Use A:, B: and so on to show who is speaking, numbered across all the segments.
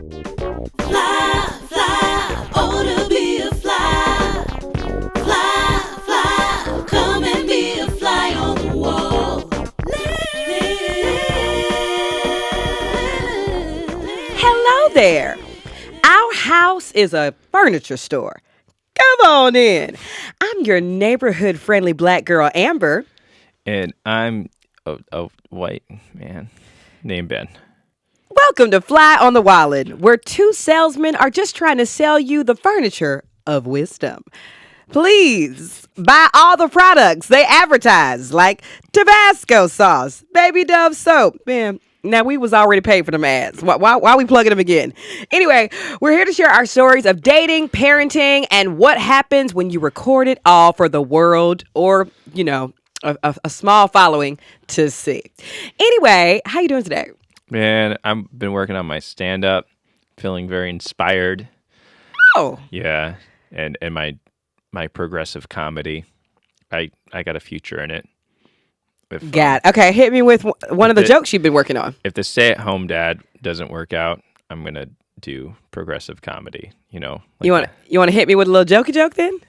A: Fly, fly, oh to be a fly. Fly, fly, come and be a fly on the wall.
B: Hello there. Our house is a furniture store. Come on in. I'm your neighborhood friendly black girl, Amber.
C: And I'm a white man named Ben.
B: Welcome to Fly on the Wallin, where two salesmen are just trying to sell you the furniture of wisdom. Please buy all the products they advertise, like Tabasco sauce, Baby Dove soap. Man, now we was already paid for them ads. Why are we plugging them again? Anyway, we're here to share our stories of dating, parenting, and what happens when you record it all for the world or, you know, a small following to see. Anyway, how you doing today?
C: Man, I've been working on my stand-up, feeling very inspired.
B: Oh.
C: Yeah, and my progressive comedy. I got a future in it.
B: Okay, hit me with one of the jokes you've been working on.
C: If the stay-at-home dad doesn't work out, I'm going to do progressive comedy, you know. Like
B: you want to hit me with a little jokey joke then?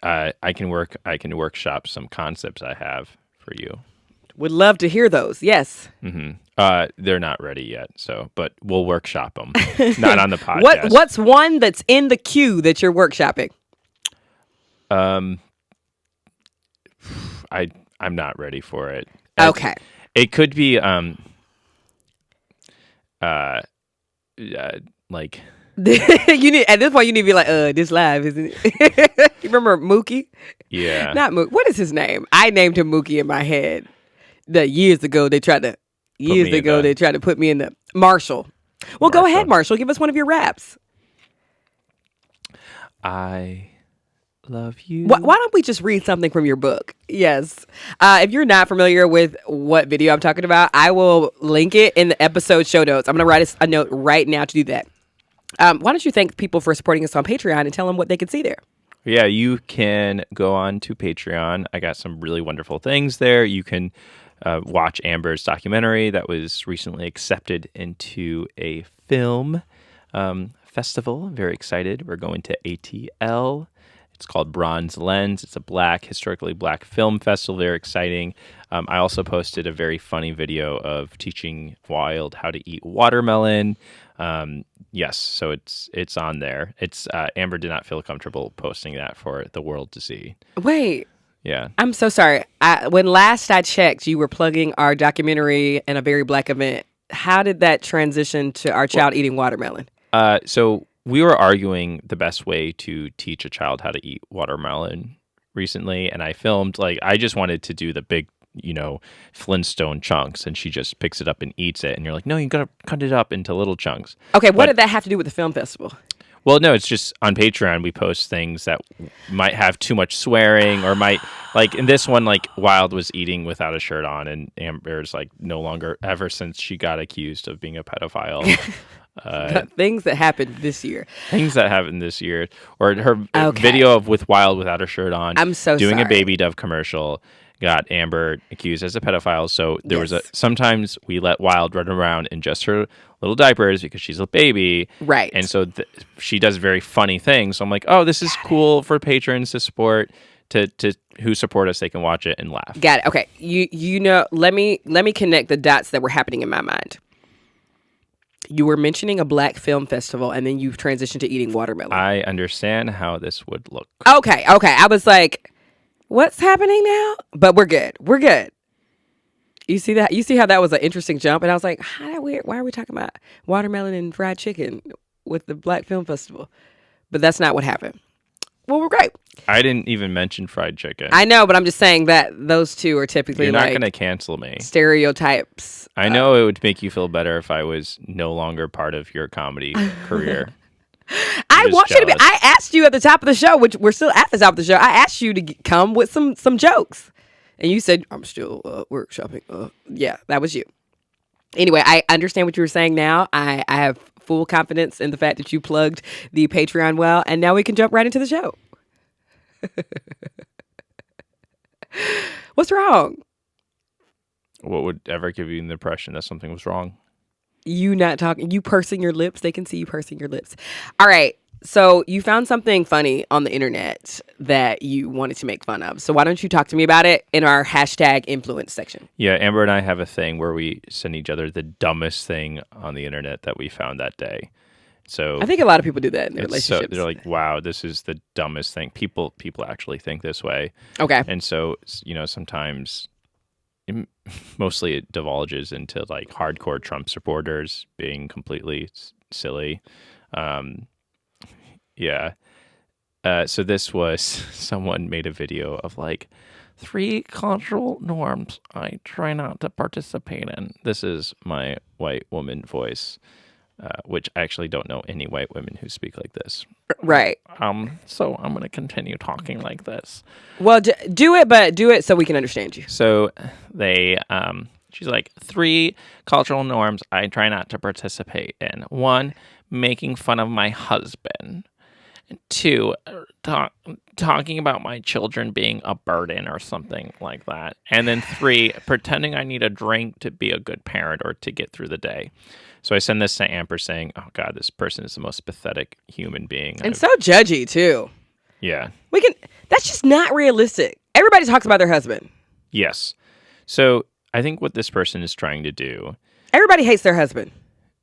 C: I can workshop some concepts I have for you.
B: Would love to hear those. Yes.
C: Mm-hmm. They're not ready yet, but we'll workshop them. Not on the podcast.
B: What's one that's in the queue that you're workshopping?
C: I'm not ready for it.
B: Okay.
C: It could be like
B: you need at this point you need to be like this live, isn't it? You remember Mookie?
C: Yeah.
B: Not Mookie. What is his name? I named him Mookie in my head. That years ago they tried to put me in the Marshall. Well, go ahead, Marshall. Give us one of your raps.
C: I love you.
B: Why don't we just read something from your book? Yes. If you're not familiar with what video I'm talking about, I will link it in the episode show notes. I'm going to write a note right now to do that. Why don't you thank people for supporting us on Patreon and tell them what they can see there?
C: Yeah, you can go on to Patreon. I got some really wonderful things there. You can watch Amber's documentary that was recently accepted into a film festival. I'm very excited. We're going to ATL. It's called BronzeLens. It's a historically black film festival. Very exciting. I also posted a very funny video of teaching Wild how to eat watermelon. Yes, so it's on there. It's Amber did not feel comfortable posting that for the world to see.
B: Wait.
C: Yeah.
B: I'm so sorry. When last I checked, you were plugging our documentary and a very black event. How did that transition to our child eating watermelon?
C: So we were arguing the best way to teach a child how to eat watermelon recently, and I filmed, I just wanted to do the big, Flintstone chunks, and she just picks it up and eats it, and you're like, no, you gotta cut it up into little chunks.
B: Okay, what did that have to do with the film festival?
C: Well, no, it's just on Patreon, we post things that might have too much swearing or might, in this one, Wild was eating without a shirt on, and Amber's, no longer, ever since she got accused of being a pedophile.
B: Things that happened this year.
C: Or her video of with Wild without her shirt on.
B: I'm so
C: doing
B: sorry.
C: A Baby Dove commercial. Got Amber accused as a pedophile. So there was sometimes we let Wild run around in just her little diapers because she's a baby.
B: Right.
C: And so she does very funny things. So I'm like, oh, this is cool for patrons to support, to who support us. They can watch it and laugh.
B: Got it. Okay. Let me connect the dots that were happening in my mind. You were mentioning a black film festival, and then you've transitioned to eating watermelon.
C: I understand how this would look.
B: Okay. I was like, what's happening now? But we're good. You see that? You see how that was an interesting jump? And I was like, why are we talking about watermelon and fried chicken with the Black Film Festival? But that's not what happened. Well, we're great.
C: I didn't even mention fried chicken.
B: I know, but I'm just saying that those two are typically
C: You're not going to cancel me.
B: Stereotypes.
C: I know it would make you feel better if I was no longer part of your comedy career.
B: I want you to be. I asked you at the top of the show, which we're still at the top of the show. I asked you to come with some jokes, and you said, "I'm still workshopping." Yeah, that was you. Anyway, I understand what you were saying now. I have full confidence in the fact that you plugged the Patreon well, and now we can jump right into the show. What's wrong?
C: What would ever give you the impression that something was wrong?
B: You not talking, you pursing your lips. They can see you pursing your lips. All right. So you found something funny on the internet that you wanted to make fun of. So why don't you talk to me about it in our hashtag influence section?
C: Yeah, Amber and I have a thing where we send each other the dumbest thing on the internet that we found that day. So
B: I think a lot of people do that in their
C: it's so,
B: relationships.
C: they're like, wow, this is the dumbest thing. People actually think this way.
B: Okay.
C: And so, sometimes mostly it divulges into like hardcore Trump supporters being completely silly. Yeah. So this was someone made a video of like 3 cultural norms I try not to participate in. This is my white woman voice, which I actually don't know any white women who speak like this.
B: Right.
C: So I'm going to continue talking like this.
B: Well, do it, but do it so we can understand you.
C: So she's like, 3 cultural norms I try not to participate in. 1, making fun of my husband. 2, talking about my children being a burden or something like that. And then 3, pretending I need a drink to be a good parent or to get through the day. So I send this to Amber saying, oh, God, this person is the most pathetic human being.
B: And so judgy, too.
C: Yeah.
B: That's just not realistic. Everybody talks about their husband.
C: Yes. So I think what this person is trying to do.
B: Everybody hates their husband.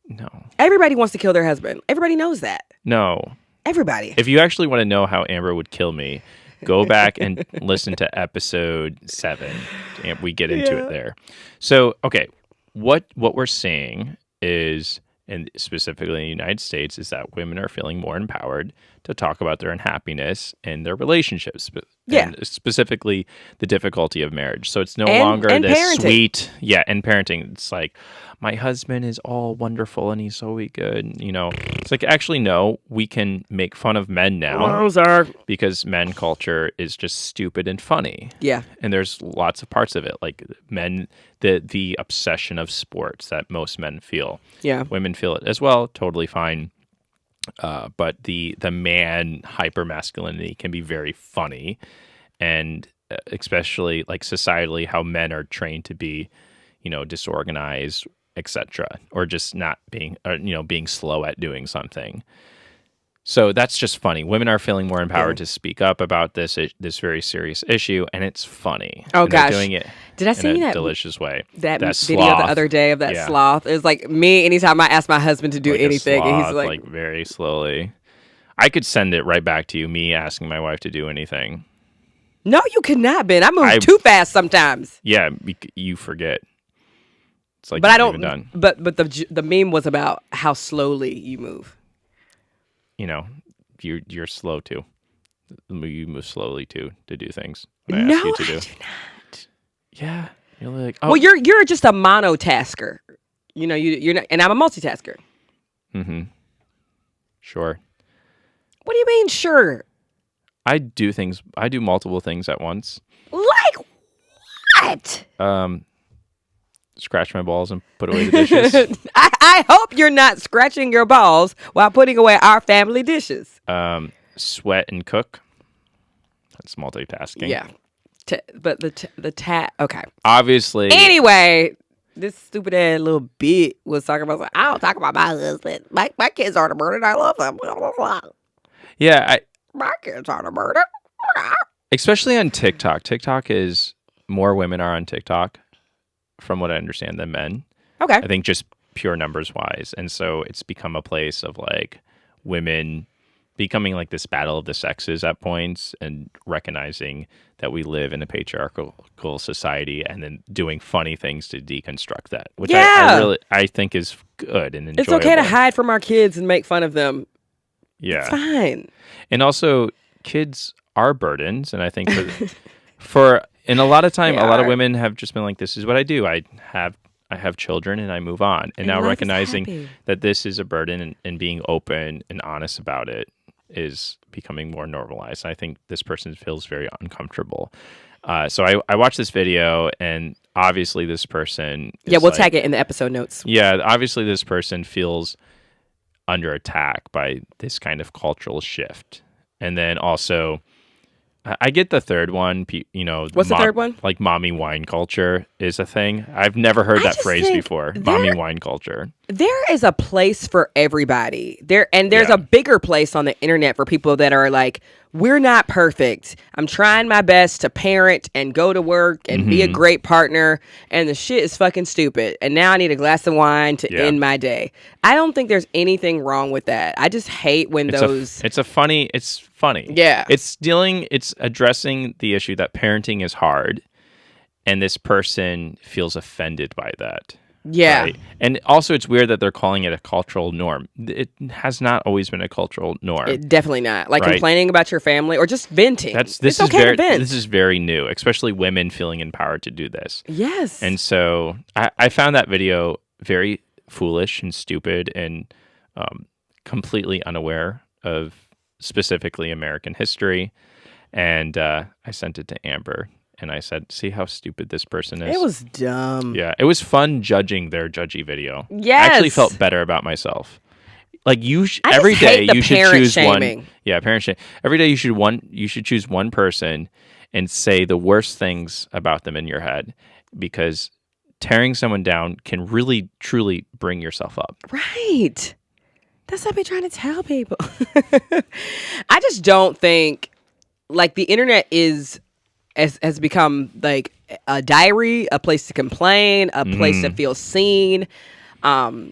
C: No.
B: Everybody wants to kill their husband. Everybody knows that.
C: No.
B: Everybody.
C: If you actually want to know how Amber would kill me, go back and listen to episode 7. And we get into it there. So, okay, what we're seeing is, and specifically in the United States, is that women are feeling more empowered to talk about their unhappiness and their relationships. And specifically the difficulty of marriage. So it's no longer this
B: parenting.
C: sweet, and parenting. It's like, my husband is all wonderful and he's so good. It's like, actually, no, we can make fun of men now because men culture is just stupid and funny. Yeah. And there's lots of parts of it, like men, the obsession of sports that most men feel. Yeah. Women feel it as well. Totally fine. But the man hypermasculinity can be very funny, and especially like societally, how men are trained to be, disorganized, etc., or just not being, being slow at doing something. So that's just funny. Women are feeling more empowered to speak up about this very serious issue, and it's funny.
B: Oh,
C: and
B: gosh.
C: They're doing it
B: Did I see
C: in a
B: that
C: delicious way.
B: That video sloth. The other day of that sloth. It was like me anytime I ask my husband to do like anything,
C: sloth,
B: and he's like
C: very slowly. I could send it right back to you, me asking my wife to do anything.
B: No, you cannot, Ben. I move too fast sometimes.
C: Yeah, you forget. It's like,
B: but I don't.
C: Even done.
B: But the meme was about how slowly you move.
C: You're slow too. You move slowly too to do things.
B: No, I do not.
C: Yeah, you're like, oh.
B: Well, you're just a monotasker. You're not, and I'm a multitasker.
C: Mm-hmm. Sure.
B: What do you mean, sure?
C: I do multiple things at once.
B: Like what?
C: Scratch my balls and put away the dishes.
B: I hope you're not scratching your balls while putting away our family dishes.
C: Sweat and cook. That's multitasking.
B: Yeah. But okay.
C: Obviously.
B: Anyway, this stupid ass little bitch was talking about, I don't talk about my husband. My kids aren't a murder. I love them.
C: Yeah.
B: My kids aren't a murder.
C: Especially on TikTok. TikTok is, more women are on TikTok, from what I understand, than men. Okay. I think just pure numbers wise. And so it's become a place of like women becoming like this battle of the sexes at points, and recognizing that we live in a patriarchal society, and then doing funny things to deconstruct that, which I think is good and enjoyable.
B: It's okay to hide from our kids and make fun of them.
C: Yeah.
B: It's fine.
C: And also, kids are burdens, and I think and a lot of time, a lot of women have just been like, this is what I do. I have children and I move on. And now recognizing that this is a burden, and being open and honest about it is becoming more normalized. I think this person feels very uncomfortable. So I watched this video, and obviously this person...
B: we'll tag it in the episode notes.
C: Yeah, obviously this person feels under attack by this kind of cultural shift. And then also... I get the third one.
B: What's the third one?
C: Like mommy wine culture is a thing. I've never heard that phrase before. Mommy wine culture.
B: There is a place for everybody. There's a bigger place on the internet for people that are like, we're not perfect. I'm trying my best to parent and go to work and be a great partner, and the shit is fucking stupid. And now I need a glass of wine to end my day. I don't think there's anything wrong with that. I just hate when
C: It's funny.
B: Yeah.
C: It's addressing the issue that parenting is hard, and this person feels offended by that.
B: Yeah.
C: Right? And also it's weird that they're calling it a cultural norm. It has not always been a cultural norm.
B: Definitely not. Like complaining about your family or just venting.
C: This is very new, especially women feeling empowered to do this.
B: Yes.
C: And so I found that video very foolish and stupid and completely unaware of specifically American history. And I sent it to Amber. And I said, see how stupid this person is?
B: It was dumb.
C: Yeah, it was fun judging their judgy video.
B: Yes.
C: I actually felt better about myself. Like every day you should choose
B: shaming.
C: one. Yeah, parent shaming. Every day you should choose one person and say the worst things about them in your head, because tearing someone down can really truly bring yourself up.
B: Right. That's what I've been trying to tell people. I just don't think like the internet has become like a diary, a place to complain, a place to feel seen. And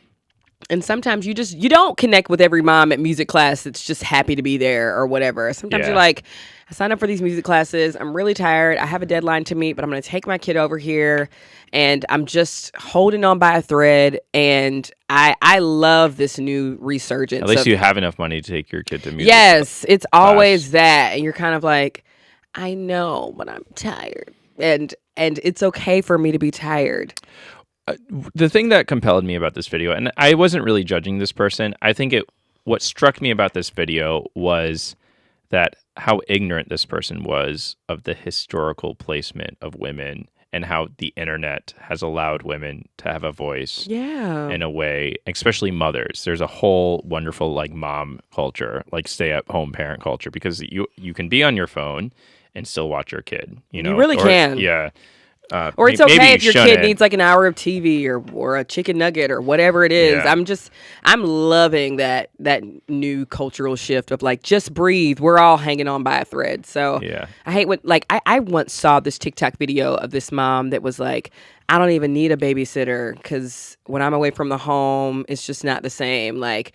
B: sometimes you don't connect with every mom at music class that's just happy to be there or whatever. Sometimes you're like, I signed up for these music classes. I'm really tired. I have a deadline to meet, but I'm going to take my kid over here and I'm just holding on by a thread. And I love this new resurgence.
C: At least you have enough money to take your kid to music.
B: Yes, it's always that. And you're kind of like, I know, but I'm tired. And it's okay for me to be tired.
C: The thing that compelled me about this video, and I wasn't really judging this person, I think what struck me about this video was that how ignorant this person was of the historical placement of women and how the internet has allowed women to have a voice in a way, especially mothers. There's a whole wonderful like mom culture, like stay-at-home parent culture, because you can be on your phone and still watch your kid. You
B: really can.
C: Yeah.
B: Or it's okay if your kid needs like an hour of TV or a chicken nugget or whatever it is.
C: Yeah.
B: I'm loving that new cultural shift of like, just breathe. We're all hanging on by a thread. So I hate when like I once saw this TikTok video of this mom that was like, I don't even need a babysitter because when I'm away from the home, it's just not the same. Like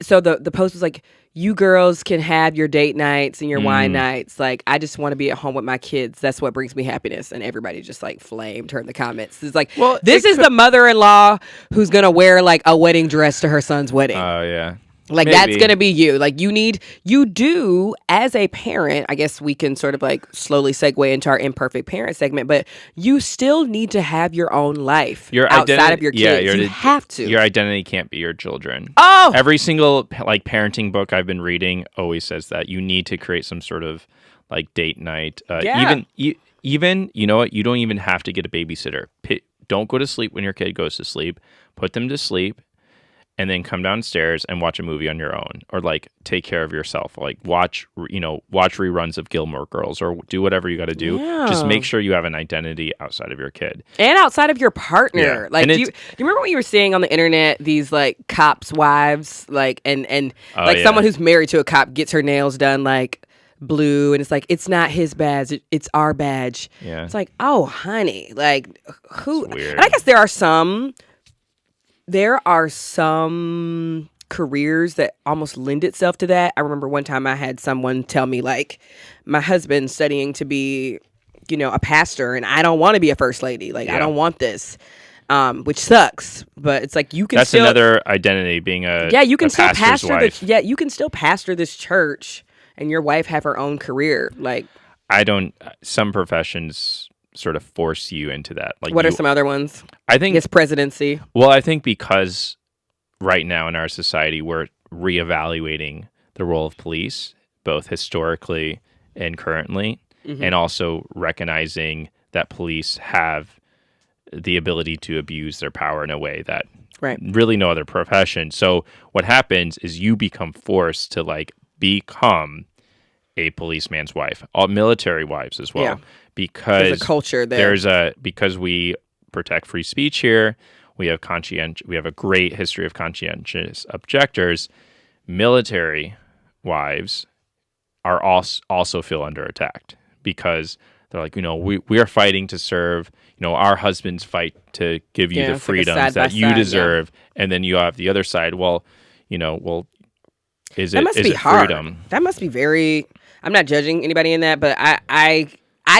B: so the post was like, you girls can have your date nights and your wine nights. Like, I just want to be at home with my kids. That's what brings me happiness. And everybody just like flamed her in the comments. It's like, well, this is the mother-in-law who's going to wear like a wedding dress to her son's wedding.
C: Oh, yeah.
B: Like, that's going to be you. Like, you do, as a parent, I guess we can sort of like slowly segue into our imperfect parent segment, but you still need to have your own life outside of your kids. You have to.
C: Your identity can't be your children.
B: Oh!
C: Every single like parenting book I've been reading always says that you need to create some sort of like date night. Even, you know what? You don't even have to get a babysitter. Don't go to sleep when your kid goes to sleep. Put them to sleep. And then come downstairs and watch a movie on your own, or like take care of yourself. Like watch reruns of Gilmore Girls, or do whatever you got to do.
B: Yeah.
C: Just make sure you have an identity outside of your kid
B: and outside of your partner.
C: Yeah.
B: Like, do you remember what you were seeing on the internet? These like cops' wives, like and someone who's married to a cop gets her nails done like blue, and it's like, it's not his badge, it's our badge.
C: Yeah,
B: it's like, oh honey, like who?
C: It's weird.
B: And I guess there are some careers that almost lend itself to that. I remember one time I had someone tell me like, my husband's studying to be, a pastor, and I don't want to be a first lady. Like, I don't want this, which sucks. But it's like, you can.
C: That's another identity, being a
B: you can still pastor
C: wife.
B: you can still pastor this church, and your wife have her own career. Like,
C: some professions sort of force you into that. Like,
B: what are some other ones?
C: I think
B: it's presidency.
C: Well, I think because right now in our society we're reevaluating the role of police, both historically and currently, and also recognizing that police have the ability to abuse their power in a way that really no other profession. So what happens is you become forced to like become a policeman's wife, all military wives as well,
B: Yeah.
C: because
B: There's a culture there.
C: because we protect free speech here. We have a great history of conscientious objectors. Military wives are also feel under attack because they're like, we are fighting to serve, our husbands fight to give you the
B: it's like a
C: freedoms that you
B: side-by-side,
C: deserve. And then you have the other side. Well, is
B: That must
C: it
B: be hard.
C: freedom?
B: That must be very. I'm not judging anybody in that, but I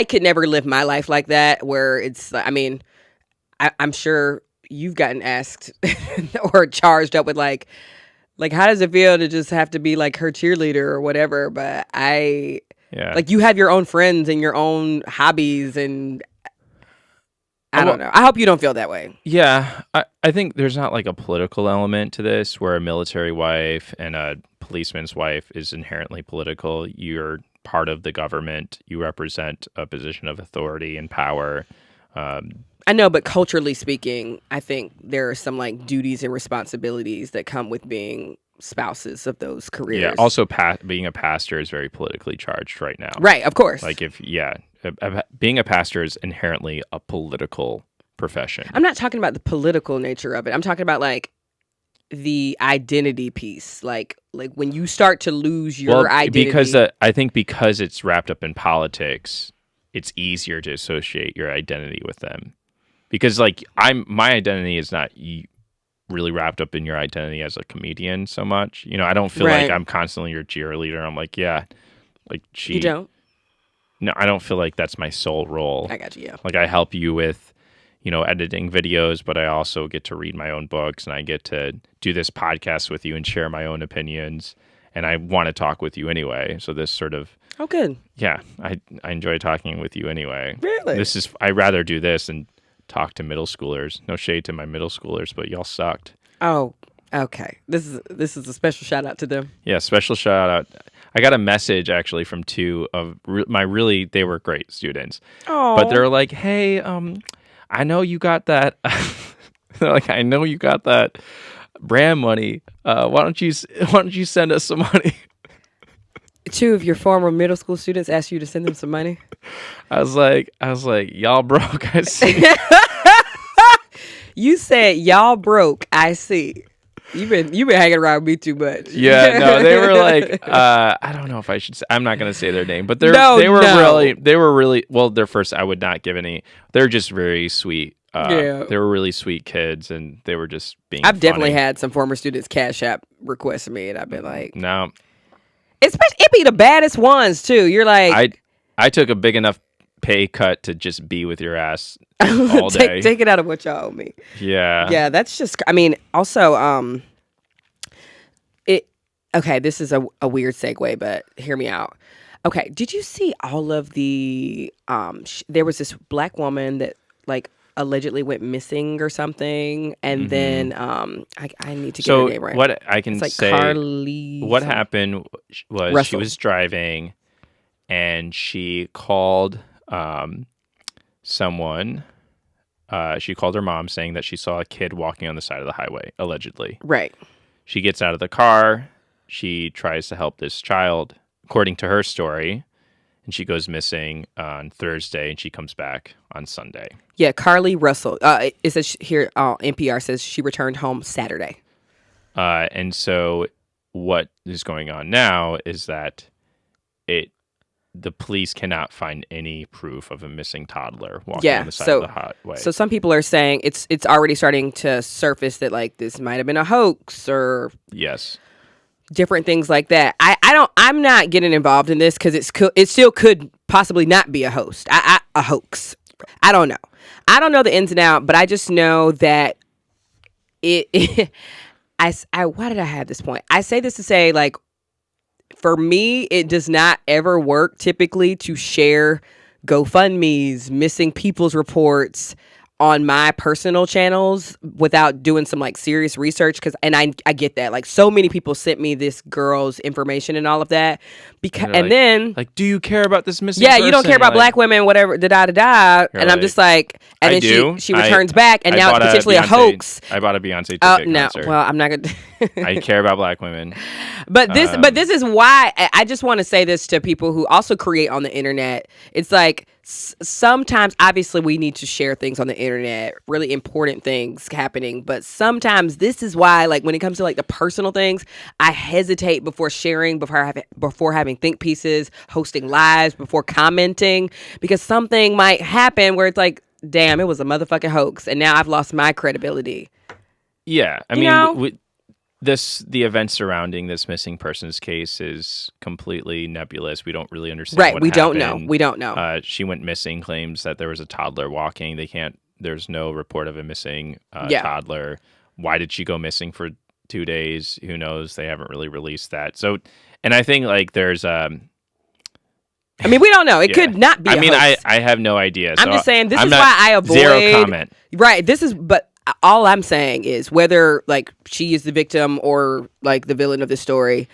B: could never live my life like that. Where it's, I mean, I'm sure you've gotten asked or charged up with like how does it feel to just have to be like her cheerleader or whatever? But like you have your own friends and your own hobbies, and I don't know. I hope you don't feel that way.
C: Yeah, I think there's not like a political element to this where a military wife and a policeman's wife is inherently political. You're part of the government. You represent a position of authority and power.
B: I know, but culturally speaking, I think there are some like duties and responsibilities that come with being spouses of those careers.
C: Yeah. Also, being a pastor is very politically charged right now.
B: Right. Of course.
C: Like being a pastor is inherently a political profession.
B: I'm not talking about the political nature of it. I'm talking about like the identity piece. Like when you start to lose your identity.
C: Because I think because it's wrapped up in politics, it's easier to associate your identity with them. Because like my identity is not really wrapped up in your identity as a comedian so much. I don't feel like I'm constantly your cheerleader. I'm like, yeah, like she.
B: You don't?
C: No, I don't feel like that's my sole role.
B: I got you. Yeah.
C: Like I help you with, editing videos, but I also get to read my own books and I get to do this podcast with you and share my own opinions. And I want to talk with you anyway. So this sort of.
B: Oh, good.
C: Yeah, I enjoy talking with you anyway.
B: Really?
C: I'd rather do this and talk to middle schoolers. No shade to my middle schoolers, but y'all sucked.
B: Oh, okay. This is a special shout out to them.
C: Yeah, special shout out. I got a message actually from two of they were great students.
B: Oh.
C: But they're like, hey, I know you got that. They're like, I know you got that brand money. Why don't you send us some money?
B: Two of your former middle school students asked you to send them some money.
C: I was like, y'all broke. I see.
B: You said y'all broke. I see. You've been hanging around me too much.
C: Yeah, no, they were like, I don't know if I should say, I'm not going to say their name, but they were really, well, their first, I would not give any, they're just very sweet. They were really sweet kids and they were just being
B: I've definitely
C: funny.
B: had some former students Cash App request me and I've been like,
C: no.
B: Especially, it be the baddest ones too. You're like,
C: I took a big enough pay cut to just be with your ass all day.
B: take it out of what y'all owe me.
C: Yeah.
B: Yeah, that's just, I mean, also, okay, this is a weird segue, but hear me out. Okay, did you see all of the, there was this black woman that like allegedly went missing or something, and then, I need to get her name right.
C: What I can say,
B: Carly
C: what happened was
B: Russell.
C: She was driving and she called someone. She called her mom saying that she saw a kid walking on the side of the highway, allegedly.
B: Right.
C: She gets out of the car. She tries to help this child, according to her story, and she goes missing on Thursday, and she comes back on Sunday.
B: Yeah, Carly Russell. It says here, NPR says she returned home Saturday.
C: And so what is going on now is that the police cannot find any proof of a missing toddler walking on the side of the highway. So
B: some people are saying it's already starting to surface that like this might have been a hoax or
C: yes,
B: different things like that. I'm not getting involved in this because it still could possibly not be a hoax. A hoax. I don't know. I don't know the ins and outs, but I just know that why did I have this point? I say this to say like, for me, it does not ever work typically to share GoFundMes, missing people's reports on my personal channels without doing some like serious research. I get that. Like so many people sent me this girl's information and all of that. Then
C: like, do you care about this missing
B: yeah,
C: person?
B: you don't care about black women, whatever, da. And I'm just like, and
C: I
B: then
C: do.
B: she returns back, and
C: I
B: now it's
C: bought a
B: potentially a
C: Beyonce-
B: hoax.
C: I bought a Beyonce ticket
B: No,
C: concert.
B: well, I'm not gonna.
C: I care about black women.
B: But this is why I just want to say this to people who also create on the internet. It's like sometimes, obviously, we need to share things on the internet, really important things happening. But sometimes this is why, like when it comes to like the personal things, I hesitate before sharing, before having think pieces, hosting lives, before commenting, because something might happen where it's like, damn, it was a motherfucking hoax, and now I've lost my credibility.
C: Yeah, I mean, the events surrounding this missing persons case is completely nebulous. We don't really understand.
B: Right,
C: what
B: we
C: happened.
B: don't know. We don't know.
C: She went missing. Claims that there was a toddler walking. There's no report of a missing toddler. Why did she go missing for 2 days? Who knows? They haven't really released that. So, and I think like there's I
B: mean, we don't know. It could not be.
C: I mean,
B: hoax.
C: I have no idea.
B: I'm just saying this is why I avoid
C: zero comment.
B: Right. But all I'm saying is whether like she is the victim or like the villain of the story,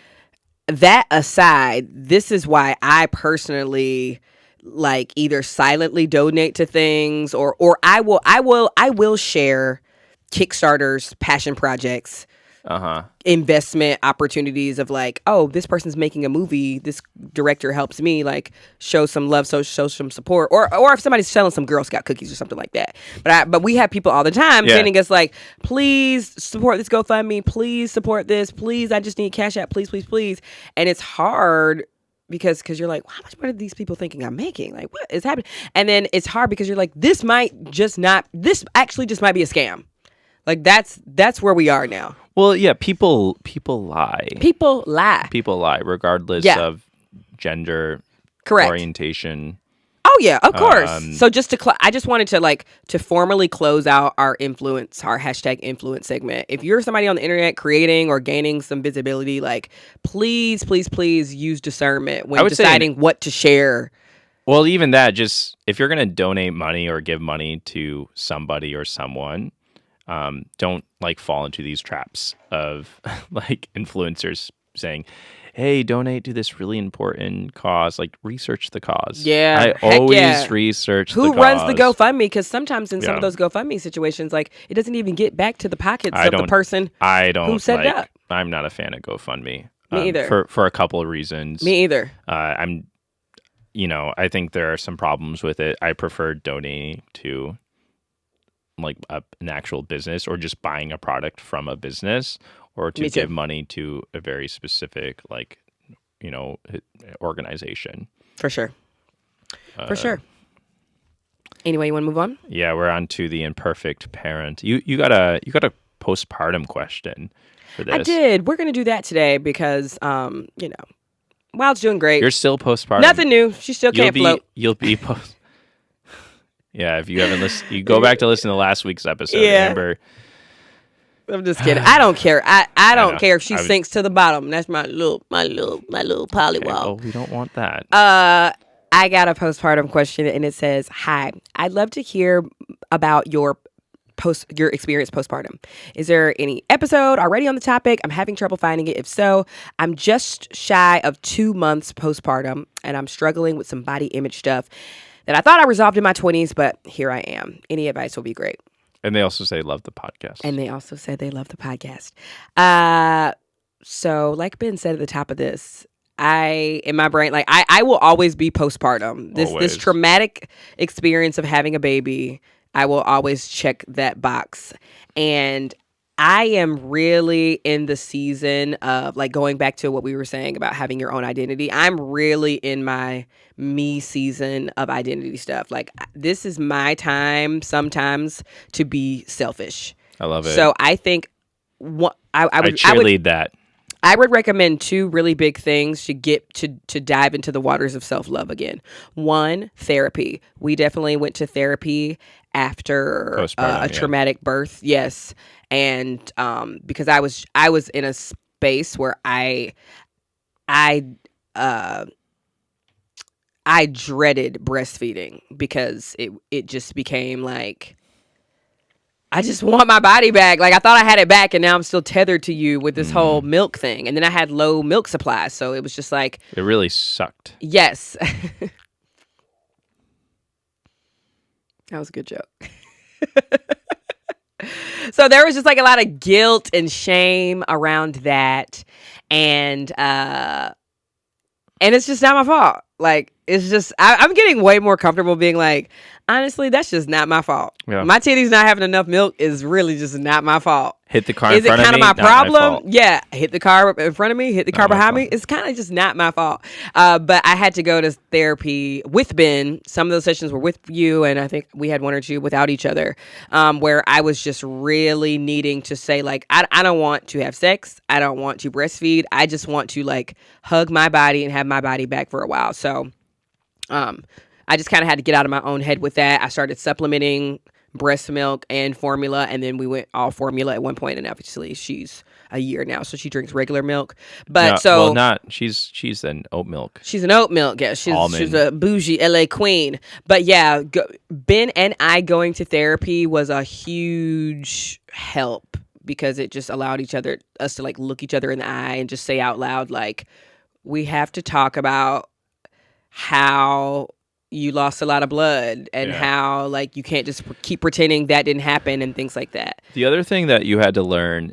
B: that aside, this is why I personally like either silently donate to things or I will share Kickstarters, passion projects, investment opportunities of like, oh, this person's making a movie, this director helps me like show some love, show some support, or if somebody's selling some Girl Scout cookies or something like that. But we have people all the time sending us like, please support this GoFundMe, please support this, please, I just need Cash App, please, and it's hard because you're like, well, how much money are these people thinking I'm making? Like, what is happening? And then it's hard because you're like, this actually just might be a scam. Like that's where we are now.
C: Well, yeah, people lie.
B: People lie,
C: regardless of gender, orientation.
B: Oh yeah, of course. So just I just wanted to formally close out our hashtag influence segment. If you're somebody on the internet creating or gaining some visibility, like please use discernment when deciding what to share.
C: Well, even that, just if you're gonna donate money or give money to somebody or someone, don't like fall into these traps of like influencers saying, hey, donate to this really important cause. Like, research the cause.
B: Yeah,
C: I always research
B: who
C: the cause.
B: runs the GoFundMe, because sometimes in some of those GoFundMe situations, like it doesn't even get back to the pockets of the person who set it up.
C: I'm not a fan of GoFundMe.
B: Me either.
C: For a couple of reasons.
B: Me either.
C: I think there are some problems with it. I prefer donating to like an actual business or just buying a product from a business or to give money to a very specific organization.
B: For sure. Anyway, you want to move on?
C: Yeah, we're on to the imperfect parent. You got a postpartum question for this.
B: I did. We're going to do that today because Wild's doing great.
C: You're still postpartum.
B: Nothing new. She still can't float.
C: You'll be post. Yeah, if you haven't listened, you go back to listen to last week's episode.
B: Yeah.
C: Amber.
B: I'm just kidding. I don't care. I don't care if she sinks to the bottom. That's my little pollywall.
C: Well, we don't want that.
B: I got a postpartum question, and it says, "Hi, I'd love to hear about your experience postpartum. Is there any episode already on the topic? I'm having trouble finding it. If so, I'm just shy of 2 months postpartum, and I'm struggling with some body image stuff that I thought I resolved in my 20s, but here I am. Any advice will be great."
C: And they also say love the podcast.
B: And they also said they love the podcast. So like Ben said at the top of this, in my brain, like I will always be postpartum. This traumatic experience of having a baby, I will always check that box. And I am really in the season of like going back to what we were saying about having your own identity. I'm really in my me season of identity stuff. Like this is my time sometimes to be selfish.
C: I love it.
B: So I think I would
C: cheerlead that.
B: I would recommend 2 really big things to get to dive into the waters of self-love again. 1, therapy. We definitely went to therapy after a traumatic birth. Yes. And because I was in a space where I dreaded breastfeeding because it just became like I just want my body back. Like, I thought I had it back, and now I'm still tethered to you with this whole milk thing. And then I had low milk supply, so it was just like,
C: It really sucked.
B: yes. That was a good joke. So there was just like a lot of guilt and shame around that, and it's just not my fault. Like, it's just I'm getting way more comfortable being like, honestly, that's just not my fault.
C: Yeah.
B: My titties not having enough milk is really just not my fault.
C: Hit the car in
B: Is it
C: front of
B: kind
C: me,
B: of my
C: not
B: problem?
C: fault.
B: Yeah, hit the car in front of me, hit the car
C: Not my
B: behind me.
C: fault.
B: It's kind of just not my fault. But I had to go to therapy with Ben. Some of those sessions were with you, and I think we had one or two without each other, where I was just really needing to say, like, I don't want to have sex. I don't want to breastfeed. I just want to, like, hug my body and have my body back for a while. So I just kind of had to get out of my own head with that. I started supplementing breast milk and formula, and then we went all formula at one point, and obviously she's a year now, so she drinks regular milk. But
C: She's an oat milk.
B: She's an oat milk. Yeah, she's a bougie LA queen. But yeah, Ben and I going to therapy was a huge help because it just allowed us to like look each other in the eye and just say out loud, like, we have to talk about how you lost a lot of blood and how, like, you can't just keep pretending that didn't happen and things like that.
C: The other thing that you had to learn,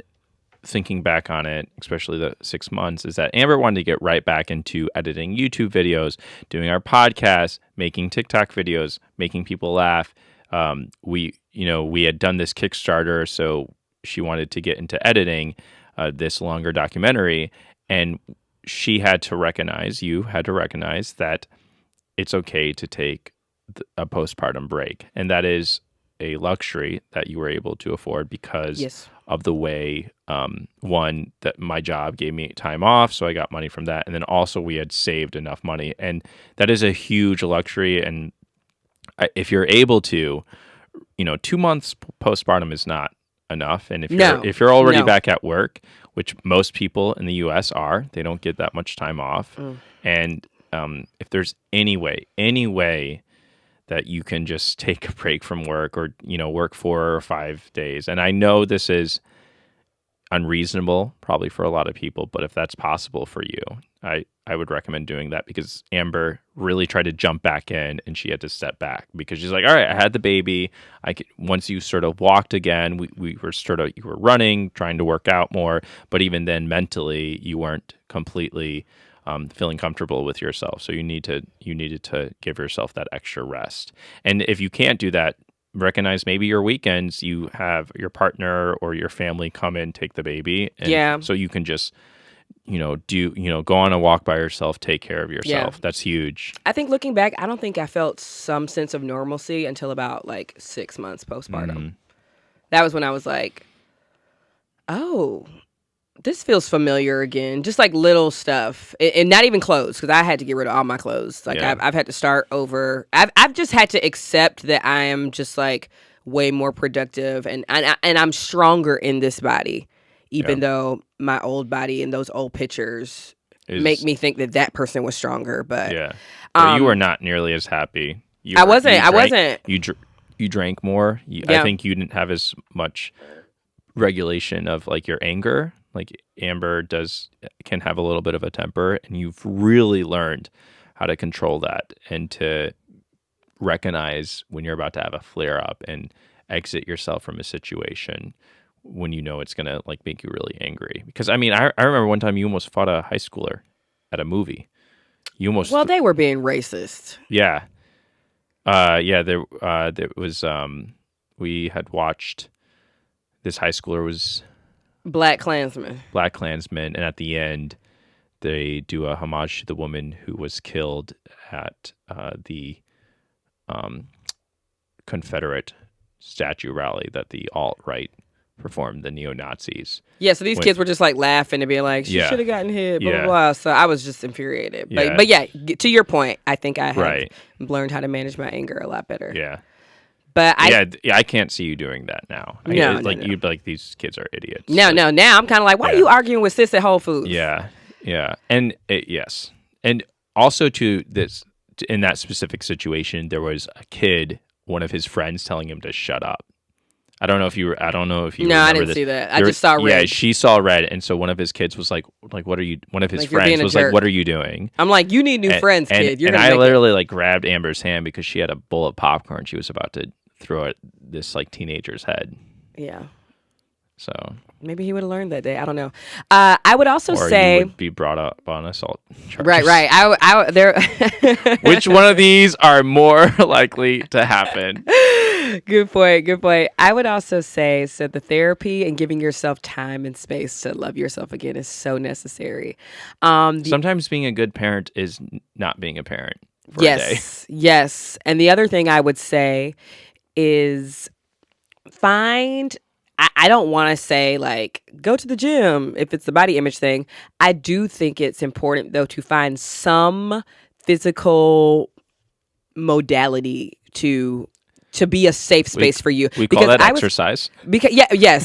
C: thinking back on it, especially the 6 months, is that Amber wanted to get right back into editing YouTube videos, doing our podcast, making TikTok videos, making people laugh. We had done this Kickstarter, so she wanted to get into editing this longer documentary, and you had to recognize that it's okay to take a postpartum break. And that is a luxury that you were able to afford because of the way, one, that my job gave me time off, so I got money from that. And then also we had saved enough money. And that is a huge luxury. And if you're able to, 2 months postpartum is not enough. And if you're already back at work, which most people in the U.S. are, they don't get that much time off. And if there's any way that you can just take a break from work or, work 4 or 5 days. And I know this is unreasonable probably for a lot of people, but if that's possible for you, I would recommend doing that, because Amber really tried to jump back in and she had to step back because she's like, all right, I had the baby. Once you sort of walked again, you were running, trying to work out more, but even then mentally you weren't completely feeling comfortable with yourself. So you needed to give yourself that extra rest. And if you can't do that, recognize maybe your weekends you have your partner or your family come in, take the baby. And so you can just, go on a walk by yourself, take care of yourself. Yeah. That's huge.
B: I think looking back, I don't think I felt some sense of normalcy until about like 6 months postpartum. Mm-hmm. That was when I was like, oh, this feels familiar again. Just like little stuff, and not even clothes, because I had to get rid of all my clothes. Like I've had to start over. I've just had to accept that I am just like way more productive, and I'm stronger in this body, even though my old body and those old pictures make me think that person was stronger. But
C: you were not nearly as happy.
B: I wasn't.
C: You drank more. I think you didn't have as much regulation of like your anger. Like Amber can have a little bit of a temper, and you've really learned how to control that and to recognize when you're about to have a flare up and exit yourself from a situation when you know it's going to like make you really angry. Because I mean, I remember one time you almost fought a high schooler at a movie.
B: They were being racist.
C: Yeah. There was, we had watched, this high schooler was
B: Black Klansman,
C: and at the end, they do a homage to the woman who was killed at the Confederate statue rally that the alt-right performed, the neo-Nazis.
B: Yeah, so these kids were just like laughing and being like, she should have gotten hit, blah, blah, blah. So I was just infuriated. But yeah, to your point, I think I have learned how to manage my anger a lot better.
C: Yeah.
B: But
C: I can't see you doing that now.
B: No.
C: You'd be like, these kids are idiots.
B: No. Now I'm kind of like, why are you arguing with sis at Whole Foods?
C: Yeah. And yes. And also in that specific situation, there was a kid, one of his friends telling him to shut up. I don't know if you
B: No, I
C: remember
B: didn't
C: this.
B: see that. I just saw red.
C: Yeah, she saw red, and so one of his kids was like, what are you? One of his
B: Like, you're being
C: friends
B: a
C: was like,
B: jerk.
C: what are you doing?
B: I'm like, you need new friends,
C: and,
B: kid. You're
C: and
B: gonna
C: I
B: make
C: literally like grabbed Amber's hand because she had a bowl of popcorn she was about to throw at this like teenager's head.
B: it. Yeah.
C: So
B: Maybe he would have learned that day. I don't know. I would also
C: or
B: say,
C: you would be brought up on assault charges.
B: right. There.
C: Which one of these are more likely to happen?
B: Good point. I would also say, so the therapy and giving yourself time and space to love yourself again is so necessary.
C: Sometimes being a good parent is not being a parent for a day.
B: Yes. And the other thing I would say is find. I don't want to say like go to the gym if it's the body image thing. I do think it's important though to find some physical modality to be a safe space for you.
C: We call that exercise.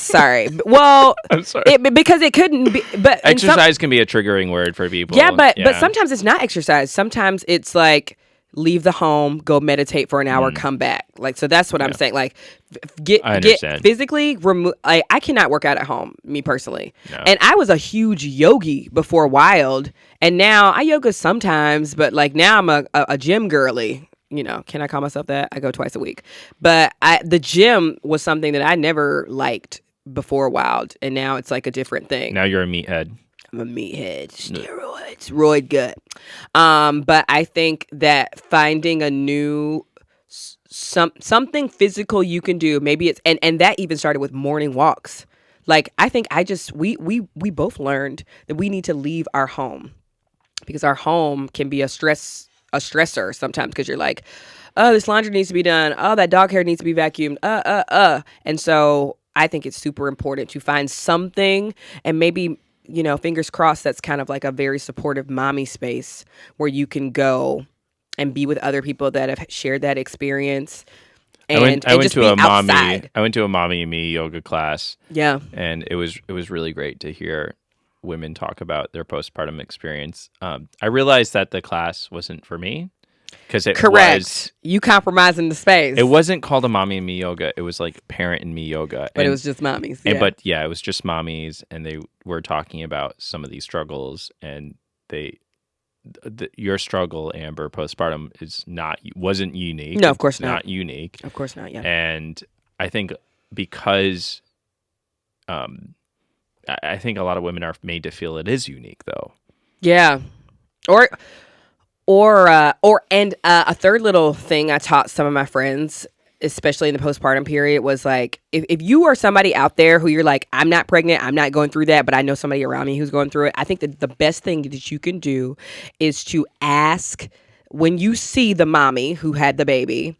B: Sorry. Well,
C: I'm sorry.
B: Because it couldn't be. But
C: exercise can be a triggering word for people.
B: Yeah, but sometimes it's not exercise. Sometimes it's like leave the home, go meditate for an hour, come back. Like, so that's what I'm saying. Like, get physically remove. I cannot work out at home, me personally. No. And I was a huge yogi before Wild, and now I yoga sometimes, but like now I'm a gym girly. You know, can I call myself that? I go twice a week. But the gym was something that I never liked before Wild, and now it's like a different thing.
C: Now you're a meathead.
B: I'm a meathead. Steroids. Roid gut. But I think that finding a new something physical you can do, maybe it's and that even started with morning walks. Like, I think we both learned that we need to leave our home because our home can be a stressor sometimes because you're like, oh, this laundry needs to be done. Oh, that dog hair needs to be vacuumed. And so I think it's super important to find something, and maybe, you know, fingers crossed, that's kind of like a very supportive mommy space where you can go and be with other people that have shared that experience. And
C: I went to a
B: outside.
C: mommy and me yoga class.
B: Yeah.
C: And it was really great to hear women talk about their postpartum experience. I realized that the class wasn't for me because
B: you compromising the space.
C: It wasn't called a mommy and me yoga. It was like parent and me yoga.
B: But it was just mommies. Yeah.
C: It was just mommies, and they were talking about some of these struggles, and your struggle, Amber, postpartum wasn't unique.
B: No, of course not.
C: Not unique.
B: Of course not. Yeah.
C: And I think because, I think a lot of women are made to feel it is unique, though.
B: Yeah. And a third little thing I taught some of my friends, especially in the postpartum period, was like, if you are somebody out there who you're like, I'm not pregnant, I'm not going through that, but I know somebody around me who's going through it. I think that the best thing that you can do is to ask, when you see the mommy who had the baby,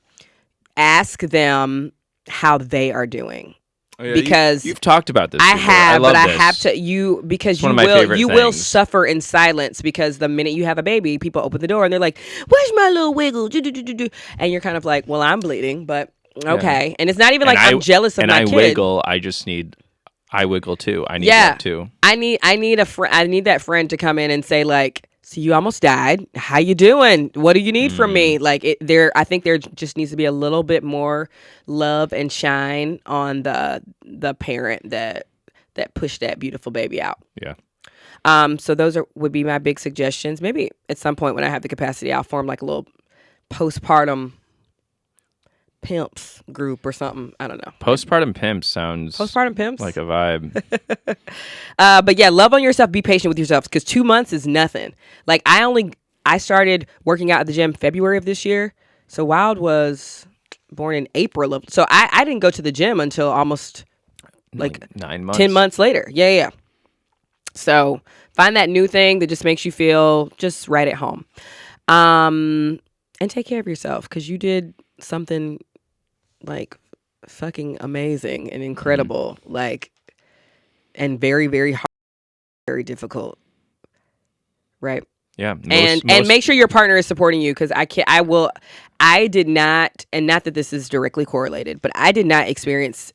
B: ask them how they are doing.
C: Oh, yeah,
B: because
C: you've talked about this.
B: I
C: before.
B: have,
C: but
B: I have to because you will suffer in silence, because the minute you have a baby, people open the door and they're like, "Where's my little wiggle?" And you're kind of like, "Well, I'm bleeding, but okay." Yeah. And it's not even like I'm jealous of my kid.
C: And I wiggle. I wiggle too. I need that too.
B: I need that friend to come in and say like, "So you almost died. How you doing? What do you need from me?" Like I think there just needs to be a little bit more love and shine on the parent that pushed that beautiful baby out.
C: Yeah.
B: So those would be my big suggestions. Maybe at some point when I have the capacity, I'll form like a little postpartum Pimps group or something. I don't know.
C: Postpartum Pimps like a vibe.
B: But yeah, love on yourself. Be patient with yourself, because 2 months is nothing. Like I started working out at the gym February of this year. So Wild was born in April of. So I didn't go to the gym until almost like
C: 9 months,
B: 10 months later. Yeah. So find that new thing that just makes you feel just right at home. And take care of yourself, because you did something like fucking amazing and incredible, like, and very, very hard, very difficult, right?
C: Yeah.
B: And make sure your partner is supporting you, because I did not, and not that this is directly correlated, but I did not experience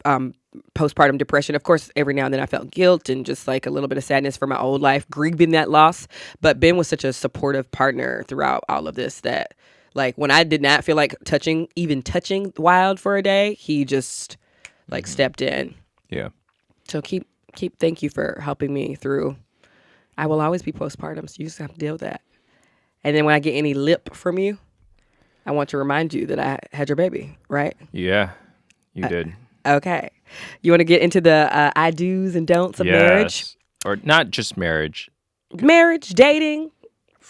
B: postpartum depression. Of course, every now and then I felt guilt and just like a little bit of sadness for my old life, grieving that loss. But Ben was such a supportive partner throughout all of this that, like, when I did not feel like touching Wild for a day, he just like stepped in.
C: Yeah.
B: So thank you for helping me through. I will always be postpartum, so you just have to deal with that. And then when I get any lip from you, I want to remind you that I had your baby, right?
C: Yeah, you did.
B: Okay. You want to get into the I do's and don'ts of marriage?
C: Or not just marriage.
B: Marriage, dating,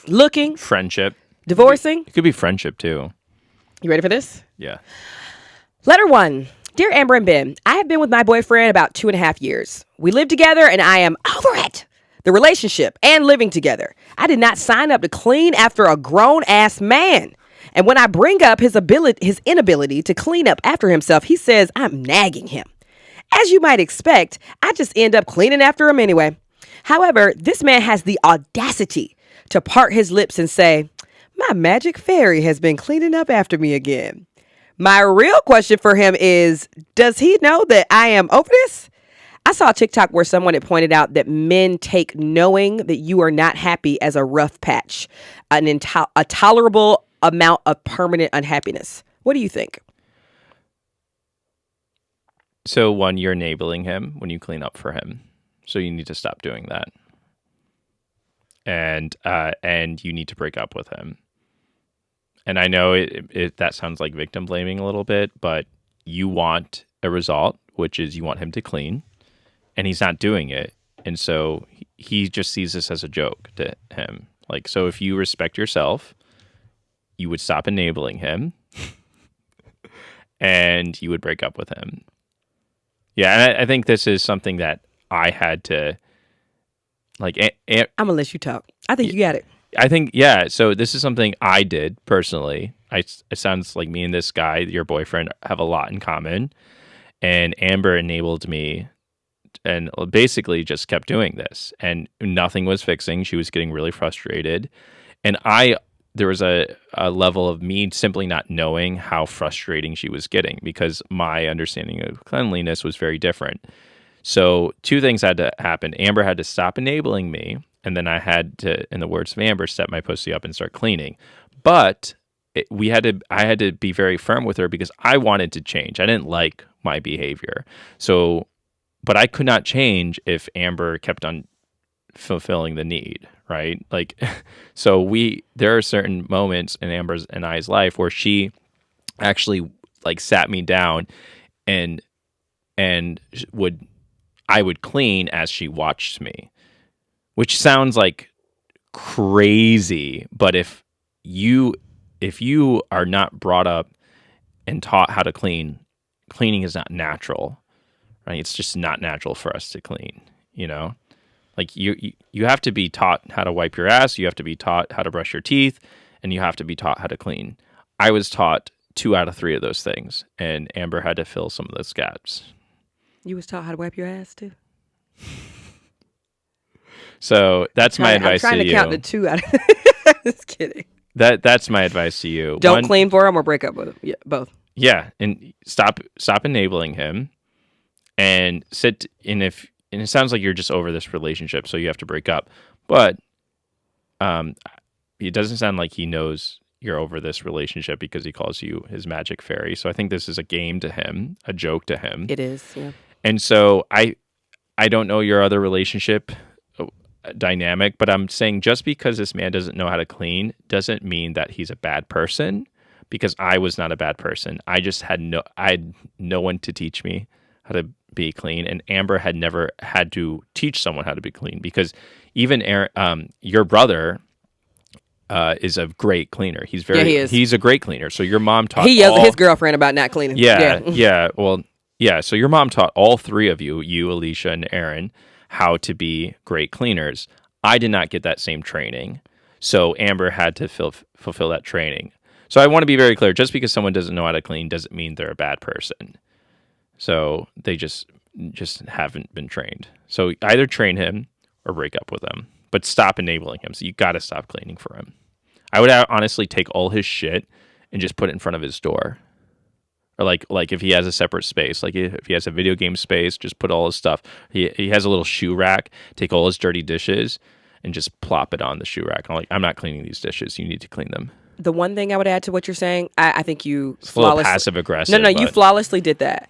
B: looking,
C: Friendship.
B: divorcing.
C: It could be friendship too.
B: You ready for this?
C: Yeah.
B: Letter 1. Dear Amber and Ben, I have been with my boyfriend about 2.5 years. We live together and I am over it. The relationship and living together. I did not sign up to clean after a grown-ass man. And when I bring up his inability to clean up after himself, he says I'm nagging him. As you might expect, I just end up cleaning after him anyway. However, this man has the audacity to part his lips and say, my magic fairy has been cleaning up after me again. My real question for him is, does he know that I am over this? I saw a TikTok where someone had pointed out that men take knowing that you are not happy as a rough patch, a tolerable amount of permanent unhappiness. What do you think?
C: So one, you're enabling him when you clean up for him. So you need to stop doing that. And you need to break up with him. And I know that sounds like victim blaming a little bit, but you want a result, which is you want him to clean, and he's not doing it. And so he just sees this as a joke to him. Like, so if you respect yourself, you would stop enabling him and you would break up with him. Yeah, and I think this is something that I had to, like...
B: I'm going to let you talk. I think you got it.
C: I think, yeah, so this is something I did personally. It sounds like me and this guy, your boyfriend, have a lot in common. And Amber enabled me and basically just kept doing this. And nothing was fixing. She was getting really frustrated. And there was a level of me simply not knowing how frustrating she was getting because my understanding of cleanliness was very different. So 2 things had to happen. Amber had to stop enabling me, and then I had to, in the words of Amber, step my pussy up and start cleaning. But I had to be very firm with her because I wanted to change. I didn't like my behavior. So, but I could not change if Amber kept on fulfilling the need, right? Like, so there are certain moments in Amber's and I's life where she actually like sat me down and I would clean as she watched me, which sounds like crazy. But if you are not brought up and taught how to clean, cleaning is not natural, right? It's just not natural for us to clean, you know? Like you have to be taught how to wipe your ass, you have to be taught how to brush your teeth, and you have to be taught how to clean. I was taught 2 out of 3 of those things, and Amber had to fill some of those gaps.
B: You was taught how to wipe your ass too?
C: So that's my advice to you.
B: I'm trying to count the 2 out of Just kidding.
C: That's my advice to you.
B: Don't clean for him or break up with him. Yeah, both.
C: Yeah, and stop enabling him and sit and it sounds like you're just over this relationship, so you have to break up. But it doesn't sound like he knows you're over this relationship because he calls you his magic fairy. So I think this is a game to him, a joke to him.
B: It is, yeah.
C: And so I don't know your other relationship dynamic, but I'm saying just because this man doesn't know how to clean doesn't mean that he's a bad person, because I was not a bad person. I just had no one to teach me how to be clean, and Amber had never had to teach someone how to be clean, because even your brother is a great cleaner. He is. He's a great cleaner. So your mom taught
B: he yells at his girlfriend about not cleaning.
C: Yeah. Well, yeah. So your mom taught all 3 of you, Alicia and Aaron, how to be great cleaners. I did not get that same training. So Amber had to fulfill that training. So I want to be very clear. Just because someone doesn't know how to clean doesn't mean they're a bad person. So they just haven't been trained. So either train him or break up with him, but stop enabling him. So you got to stop cleaning for him. I would honestly take all his shit and just put it in front of his door. Or like if he has a separate space, like if he has a video game space, just put all his stuff. He has a little shoe rack. Take all his dirty dishes and just plop it on the shoe rack. I'm not cleaning these dishes. You need to clean them.
B: The one thing I would add to what you're saying, I think you
C: it's a little passive aggressive.
B: No, you flawlessly did that.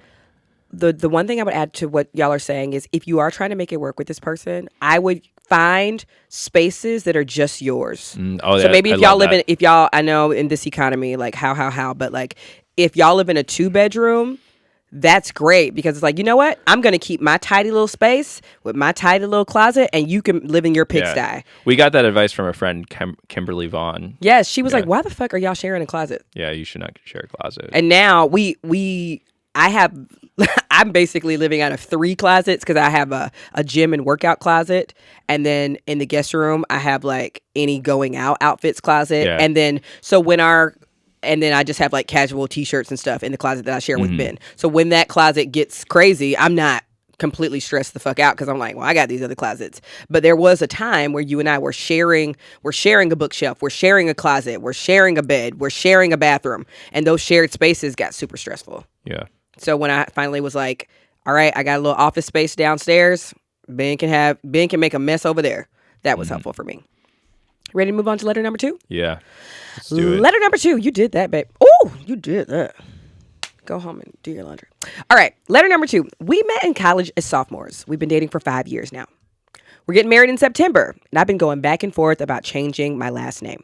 B: the one thing I would add to what y'all are saying is if you are trying to make it work with this person, I would find spaces that are just yours.
C: Oh,
B: So
C: yeah,
B: maybe
C: I
B: if y'all
C: love
B: live in,
C: that.
B: if y'all, I know in this economy, like how, but like if y'all live in a 2-bedroom, that's great because it's like, you know what? I'm going to keep my tidy little space with my tidy little closet and you can live in your pigsty.
C: Yeah. We got that advice from a friend, Kimberly Vaughn.
B: Yes, she was
C: Yeah.
B: like, why the fuck are y'all sharing a closet?
C: Yeah, you should not share a closet.
B: And now I have, I'm basically living out of 3 closets because I have a gym and workout closet. And then in the guest room, I have like any going out outfits closet.
C: Yeah.
B: And then, and then I just have like casual t-shirts and stuff in the closet that I share with Ben. So when that closet gets crazy, I'm not completely stressed the fuck out because I'm like, well, I got these other closets. But there was a time where you and I were sharing a bookshelf, we're sharing a closet, we're sharing a bed, we're sharing a bathroom. And those shared spaces got super stressful.
C: Yeah.
B: So when I finally was like, all right, I got a little office space downstairs, Ben can make a mess over there. That was helpful for me. Ready to move on to letter number 2?
C: Yeah. Let's do it.
B: Letter number 2. You did that, babe. Oh, you did that. Go home and do your laundry. All right. Letter number 2. We met in college as sophomores. We've been dating for 5 years now. We're getting married in September, and I've been going back and forth about changing my last name.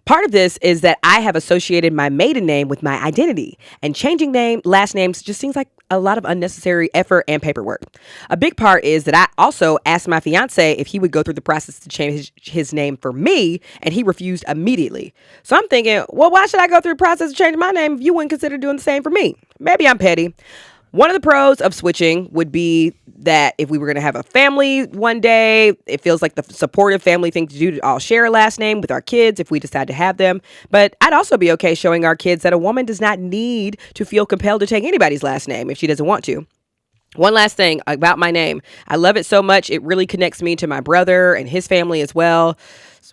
B: Part of this is that I have associated my maiden name with my identity, and changing last names just seems like a lot of unnecessary effort and paperwork. A big part is that I also asked my fiance if he would go through the process to change his name for me, and he refused immediately. So I'm thinking, well, why should I go through the process of changing my name if you wouldn't consider doing the same for me? Maybe I'm petty. One of the pros of switching would be that if we were going to have a family one day, it feels like the supportive family thing to do to all share a last name with our kids if we decide to have them. But I'd also be okay showing our kids that a woman does not need to feel compelled to take anybody's last name if she doesn't want to. One last thing about my name. I love it so much. It really connects me to my brother and his family as well.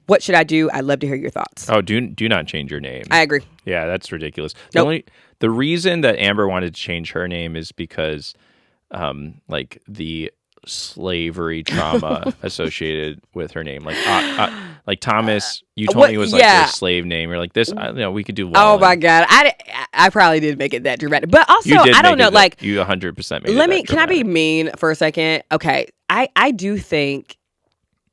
B: What should I do? I'd love to hear your thoughts.
C: Oh, do not change your name.
B: I agree.
C: Yeah, that's ridiculous.
B: Nope.
C: The reason that Amber wanted to change her name is because like the slavery trauma associated with her name. Like Thomas, you told me was like a slave name. You're like this, we could do Wallin.
B: Oh my God. I probably did make it that dramatic. But also,
C: You did
B: I don't know, like
C: you 100% made it.
B: can I be mean for a second? Okay. I do think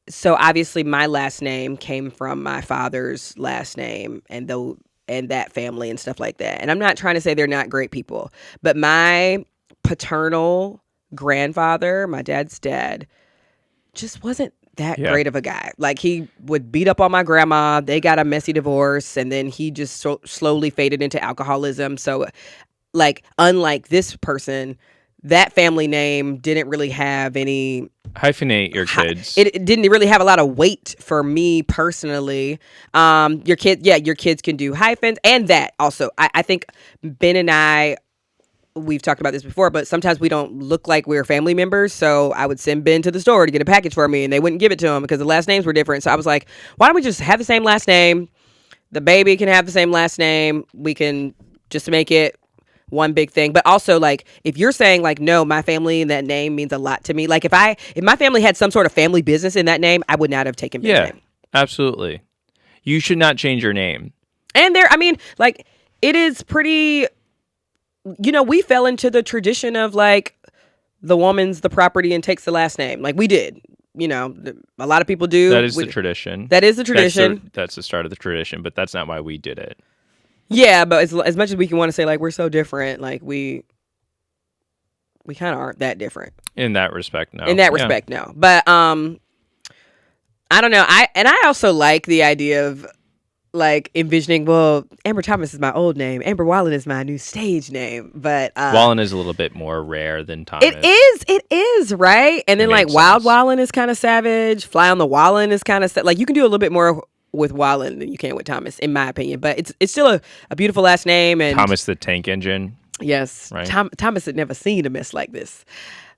B: so obviously my last name came from my father's last name and that family and stuff like that. And I'm not trying to say they're not great people, but my paternal grandfather, my dad's dad, just wasn't that great of a guy. Like he would beat up on my grandma. They got a messy divorce and then he just slowly faded into alcoholism. So like unlike this person, that family name didn't really have any
C: hyphenate your kids.
B: It didn't really have a lot of weight for me personally. Your kids can do hyphens and that also. I think Ben and I, we've talked about this before, but sometimes we don't look like we're family members. So I would send Ben to the store to get a package for me and they wouldn't give it to him because the last names were different. So I was like, why don't we just have the same last name? The baby can have the same last name. We can just make it one big thing. But also like if you're saying like no, my family and that name means a lot to me, like if my family had some sort of family business in that name, I would not have taken Ben's name.
C: Absolutely. You should not change your name.
B: And it is pretty, we fell into the tradition of like the woman's the property and takes the last name, like we did. A lot of people do.
C: That is the tradition.
B: That is the tradition.
C: That's the start of the tradition, but that's not why we did it.
B: Yeah, but as much as we can want to say like we're so different, like we kind of aren't that different.
C: In that respect, no.
B: No. But I don't know. I also like the idea of like envisioning, well, Amber Thomas is my old name. Amber Wallin is my new stage name. But
C: Wallin is a little bit more rare than Thomas.
B: It is, right? And then like Wild Wallin is kind of savage. Fly on the Wallin is kind of like you can do a little bit more with Wallin than you can with Thomas, in my opinion. But it's still a beautiful last name. And
C: Thomas the Tank Engine.
B: Yes.
C: Right?
B: Thomas had never seen a mess like this.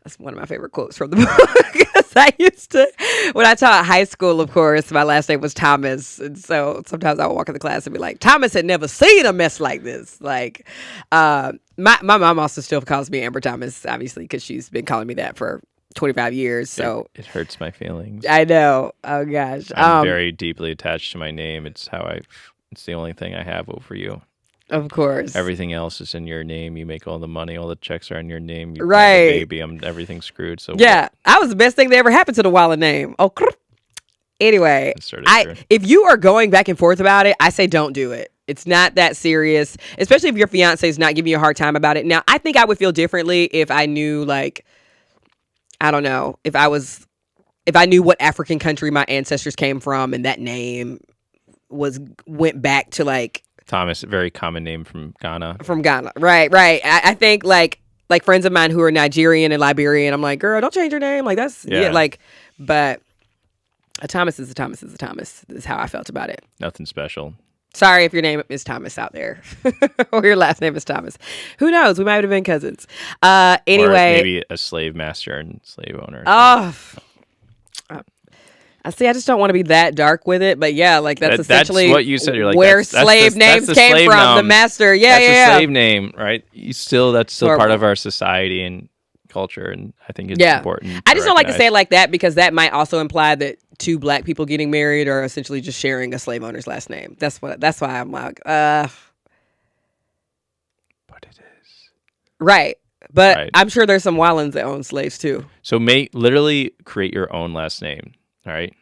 B: That's one of my favorite quotes from the book. Because I used to, when I taught high school, of course, my last name was Thomas. And so sometimes I would walk in the class and be like, Thomas had never seen a mess like this. Like, my mom also still calls me Amber Thomas, obviously, because she's been calling me that for 25 years. So
C: it hurts my feelings.
B: I know. Oh, gosh.
C: I'm very deeply attached to my name. It's the only thing I have over you.
B: Of course.
C: Everything else is in your name. You make all the money. All the checks are in your name. You have
B: Right.
C: a baby. Everything's screwed. So
B: Yeah, that was the best thing that ever happened to the Wallin name. Oh, anyway,
C: That's sort of true.
B: if you are going back and forth about it, I say don't do it. It's not that serious, especially if your fiance is not giving you a hard time about it. Now, I think I would feel differently if I knew, like, I don't know, if I knew what African country my ancestors came from and that name went back to like
C: Thomas, a very common name from Ghana.
B: Right. I think like friends of mine who are Nigerian and Liberian, I'm like, girl, don't change your name. Like that's but a Thomas is a Thomas is a Thomas is how I felt about it.
C: Nothing special.
B: Sorry if your name is Thomas out there or your last name is Thomas. Who knows? We might have been cousins. Anyway,
C: or maybe a slave master and slave owner.
B: Oh, I see. I just don't want to be that dark with it, but yeah, like that's essentially
C: what you said. You're like
B: where slave names
C: the
B: came
C: slave
B: from.
C: nom.
B: The master, yeah,
C: that's
B: yeah,
C: a slave name, right? That's still
B: Horrible.
C: part of our society and culture, and I think it's important.
B: I just don't like to say
C: recognize.
B: it like that because that might also imply that two black people getting married are essentially just sharing a slave owner's last name. That's why I'm like,
C: But it is
B: right. But
C: Right.
B: I'm sure there's some Wallins that own slaves too.
C: so. Literally create your own last name. All right.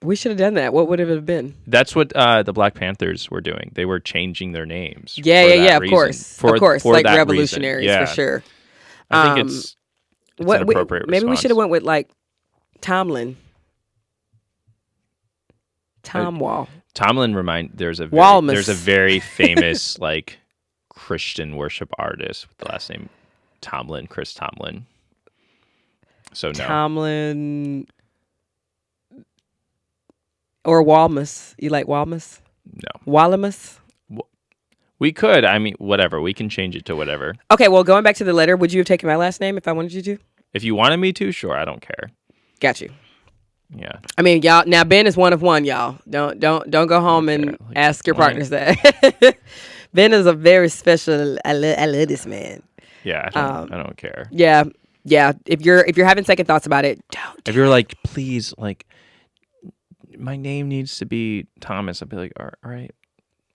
B: We should have done that. What would it have been?
C: That's what the Black Panthers were doing. They were changing their names.
B: Yeah,
C: for
B: yeah,
C: that
B: yeah. Of
C: reason.
B: course,
C: For
B: like
C: that
B: revolutionaries
C: reason. Yeah.
B: for sure.
C: I think it's an appropriate
B: maybe we
C: response.
B: should have went with like Tomlin. Tomwall.
C: Tomlin there's a
B: Walmus.
C: very famous like Christian worship artist with the last name Tomlin, Chris Tomlin. So no.
B: Tomlin or Walmus. You like Walmus?
C: No.
B: Wallamus?
C: We could. I mean, whatever. We can change it to whatever.
B: Okay, well, going back to the letter, would you have taken my last name if I wanted you to?
C: If you wanted me to, sure, I don't care.
B: Got you.
C: Yeah.
B: I mean, y'all. Now Ben is one of one, y'all. Don't go home and
C: like,
B: ask your
C: why?
B: partners that. Ben is a very special. I love this man.
C: Yeah, I don't care.
B: Yeah. If you're having second thoughts about it, don't.
C: If you're like, please, like, my name needs to be Thomas, I'd be like, all right.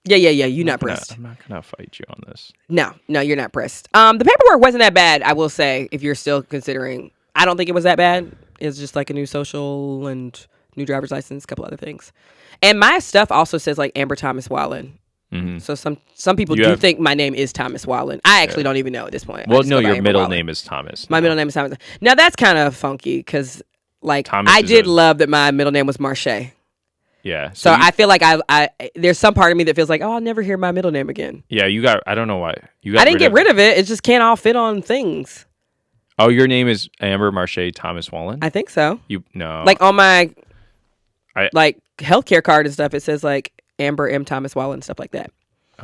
B: Yeah. You're not pressed.
C: I'm not gonna fight you on this.
B: No, you're not pressed. The paperwork wasn't that bad, I will say, if you're still considering. I don't think it was that bad. It's just like a new social and new driver's license, a couple other things. And my stuff also says like Amber Thomas Wallin.
C: Mm-hmm.
B: So some people think my name is Thomas Wallin. I actually don't even know at this point.
C: Well, no, your middle name is Thomas.
B: My middle name is Thomas. Now that's kind of funky because like
C: Thomas
B: I
C: is
B: did love that my middle name was Marche.
C: Yeah.
B: So I feel like I there's some part of me that feels like, oh, I'll never hear my middle name again.
C: Yeah, I don't know why.
B: I didn't get rid of it. It just can't all fit on things.
C: Oh, your name is Amber Marche Thomas Wallin?
B: I think so.
C: No.
B: Like on my like healthcare card and stuff, it says like Amber M. Thomas Wallin and stuff like that.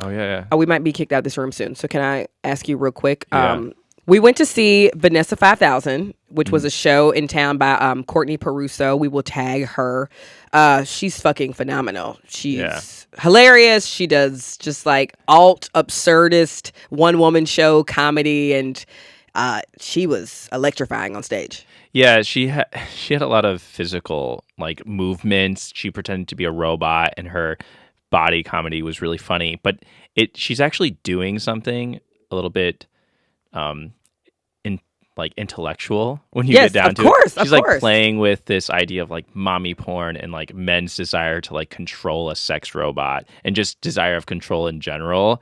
C: Oh, yeah.
B: We might be kicked out of this room soon. So can I ask you real quick?
C: Yeah.
B: We went to see Vanessa 5000, which was a show in town by Courtney Pauroso. We will tag her. She's fucking phenomenal. She's hilarious. She does just like alt, absurdist, one-woman show comedy, and she was electrifying on stage.
C: Yeah, she had a lot of physical like movements. She pretended to be a robot, and her body comedy was really funny. But she's actually doing something a little bit intellectual when you get down to it. She's like playing with this idea of like mommy porn and like men's desire to like control a sex robot and just desire of control in general.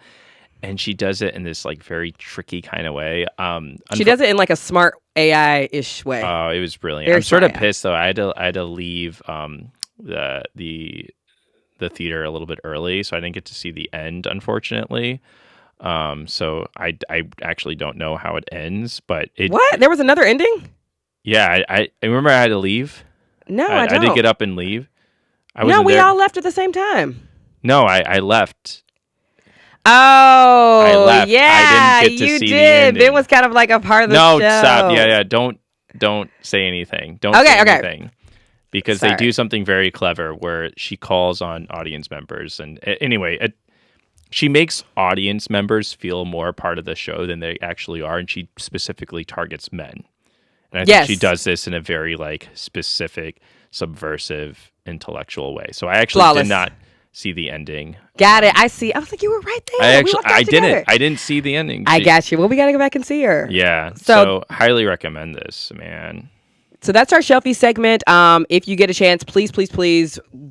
C: And she does it in this like very tricky kind of way.
B: She does it in like a smart AI-ish way.
C: Oh, it was brilliant.
B: Very
C: I'm sort of
B: smart,
C: pissed though. I had to leave the theater a little bit early, so I didn't get to see the end, unfortunately. So I actually don't know how it ends, but
B: what? There was another ending?
C: Yeah, I remember I had to leave.
B: No, I don't.
C: I did get up and leave.
B: We all left at the same time.
C: No, I left.
B: Oh,
C: I left.
B: Yeah,
C: I didn't get to
B: you
C: see
B: did.
C: the ending.
B: Ben was kind of like a part of the show.
C: No, stop. Yeah. Don't say anything. Don't say anything. Because they do something very clever where she calls on audience members. And anyway, she makes audience members feel more part of the show than they actually are. And she specifically targets men. And I think she does this in a very like specific, subversive, intellectual way. So I actually did not see the ending.
B: Got it. I see. I was like, you were right there.
C: I didn't. I didn't see the ending.
B: I got you. Well, we got to go back and see her.
C: Yeah. So highly recommend this, man.
B: So that's our Shelfie segment. If you get a chance, please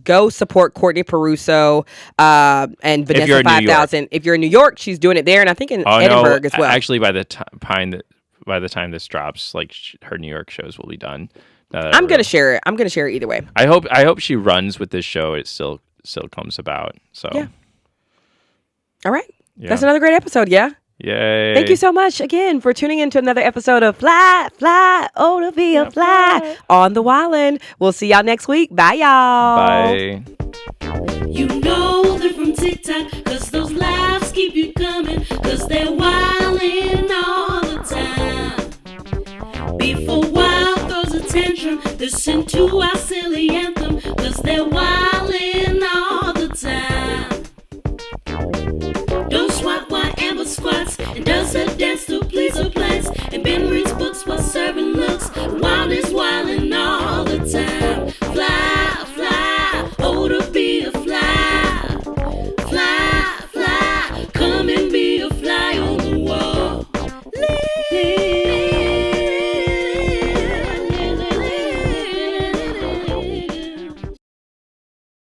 B: go support Courtney Pauroso and Vanessa 5000. If you're in New York, she's doing it there, and I think in Edinburgh as well.
C: Actually, by the time this drops, like her New York shows will be done.
B: I'm gonna share it. I'm gonna share it either way.
C: I hope she runs with this show. It still comes about. So
B: yeah. All right. Yeah. That's another great episode. Yeah.
C: Yay.
B: Thank you so much again for tuning in to another episode of Fly, to be a fly on the Wallin. We'll see y'all next week. Bye, y'all.
C: Bye.
A: You know they're from TikTok, cause those laughs keep you coming, cause they're wildin' all the time. Before wild throws a tantrum, listen to our silly anthem, cause they're wild.